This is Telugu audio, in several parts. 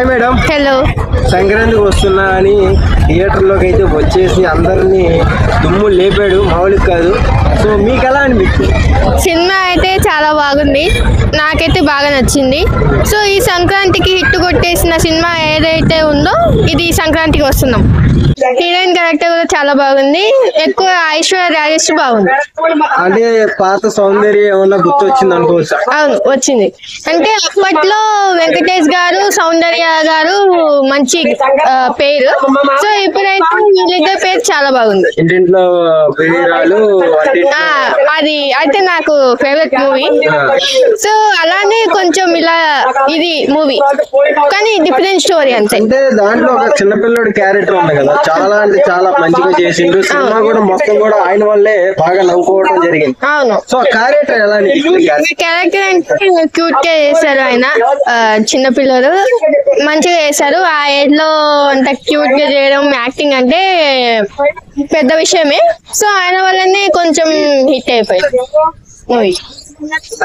మేడం హలో సంక్రాంతికి వస్తున్నా అని థియేటర్లోకి అయితే వచ్చేసి అందరినీ దుమ్ము లేపాడు, మామూలుగా కాదు. సో మీకు ఎలా అనిపిస్తుంది? సినిమా అయితే చాలా బాగుంది, నాకైతే బాగా నచ్చింది. సో ఈ సంక్రాంతికి హిట్ కొట్టేసిన సినిమా ఏదైతే ఉందో ఇది సంక్రాంతికి వస్తున్నాం. హీరోయిన్ క్యారెక్టర్ కూడా చాలా బాగుంది, ఎక్కువ ఐశ్వర్య రాజేష్ బాగుంది. అంటే పాత సౌందర్యం ఏమన్నా గుర్తొచ్చింది అనుకోవచ్చు? అవును వచ్చింది, అంటే అప్పట్లో వెంకటేష్ గారు సౌందర్య గారు మంచి పేరు. సో ఇప్పుడైతే వీళ్ళిద్దరు పేరు చాలా బాగుంది. ఇంటింట్లో ప్రియురాలు అది అయితే నాకు ఫేవరెట్ మూవీ. సో అలానే కొంచెం ఇలా ఇది మూవీ కానీ డిఫరెంట్ స్టోరీ అంతే. అంటే దాంట్లో ఒక చిన్నపిల్లడి క్యారెక్టర్ ఉంది కదా, చాలా అంటే చాలా మంచిగా చేసిండు. సినిమా కూడా మొత్తం కూడా ఆయన వల్లే బాగా నవ్వుకోవడం జరిగింది. అవును, సో క్యారెక్టర్ ఎలా అనిపిస్తుంది? క్యారెక్టర్ అంటే క్యూట్ గా చేశారు ఆయన. చిన్నపిల్లలు మంచిగా చేశారు. ఆ ఏజ్ లో అంత క్యూట్ గా చేయడం, యాక్టింగ్ అంటే పెద్ద విషయమే. సో ఆయన వల్లనే కొంచెం హిట్ అయిపోయింది మూవీ.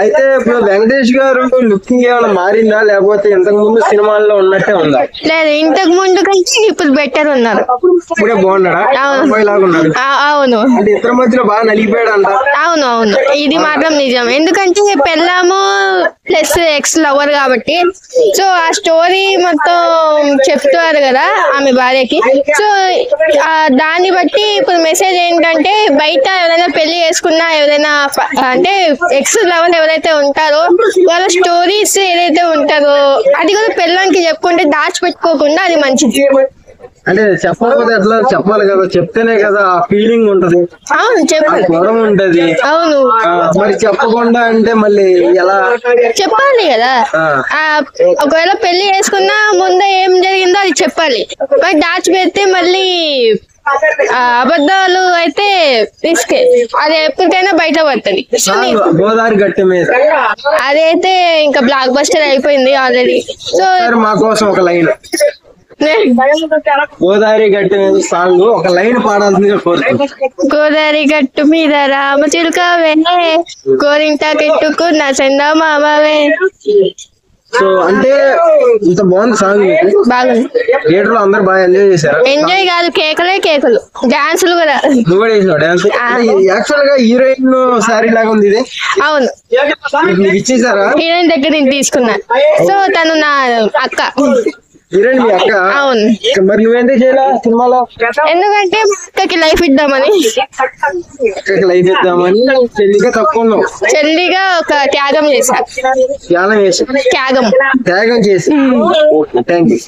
అయితే ఇప్పుడు వెంకటేష్ గారు లుకింగ్ ఏమైనా మారిందా, లేకపోతే ఇంతకు ముందు సినిమాల్లో ఉన్నట్టే ఉందా? లేదు, ఇంతకు ముందు కంటే ఇప్పుడు బెటర్ ఉన్నారు. ఇప్పుడే బాగున్నాడా? ఉన్నాడు. అవును, అంటే ఇద్దరి మధ్యలో బాగా నలిగిపోయాడు అంట. అవును అవును, ఇది మాత్రం నిజం. ఎందుకంటే పెళ్ళాము ప్లస్ ఎక్స్ లవర్ కాబట్టి. సో ఆ స్టోరీ మొత్తం చెప్తారు కదా ఆమె భార్యకి. సో దాన్ని బట్టి ఇప్పుడు మెసేజ్ ఏంటంటే, బయట ఎవరైనా పెళ్లి చేసుకున్నా, ఎవరైనా అంటే ఎక్స్ లవర్ ఎవరైతే ఉంటారో వాళ్ళ స్టోరీస్ ఏదైతే ఉంటారో అది కూడా పెళ్ళానికి చెప్పుకుంటే దాచిపెట్టుకోకుండా అది మంచిది. అంటే చెప్పకపోతే ఎట్లా చెప్పాలి కదా, చెప్తేనే కదా ఆ ఫీలింగ్ ఉంటది. అవును చెప్పాలి, గొడవ ఉంటది. అవును మరి చెప్పకుండా అంటే మళ్ళీ ఎలా చెప్పాలి కదా. ఒకవేళ పెళ్లి చేసుకున్నా ముందే ఏం జరిగిందో అది చెప్పాలి. బట్ దాచిపెడితే మళ్ళీ అబద్ధాలు అయితే రిస్క్, అది ఎప్పటికైనా బయట పడుతుంది. గోదావరి గట్టి మీద అదైతే ఇంకా బ్లాక్ బస్టర్ అయిపోయింది ఆల్రెడీ. సో మా కోసం ఒక లైన్ గోదావరి గట్టి మీద సాంగ్ ఒక లైన్ పాడాల్సిందిగా కోరుతుంది. గోదావరి గట్టు మీద రామచిలుకవే, గోరింట కెట్టుకున్న చందమామవే. సో అంటే ఇంత బాగుంది సాంగ్, బాగుంది. థియేటర్ లో అందరు బాగా ఎంజాయ్ చేశారు. ఎంజాయ్ కాదు, కేకలే కేకలు, డాన్సులు కూడా. నువ్వు కూడా చేసినావు డాన్స్? యాక్చువల్ గా హీరోయిన్ సారీ లాగా ఉంది ఇది. అవును, మీకు ఇచ్చేసారా? హీరోయిన్ దగ్గర నేను తీసుకున్నా. సో తను నా అక్క. హీరోయిన్ మీ అక్క? అవును. మరి నువ్వేంటే చేయాలా సినిమాలో? ఎందుకంటే అక్కకి లైఫ్ ఇద్దామని. అక్కకి లైఫ్ ఇద్దామని చెల్లిగా తక్కువ చెల్లిగా ఒక త్యాగం చేశా. త్యాగం చేసి త్యాగం త్యాగం చేసి. Thank you.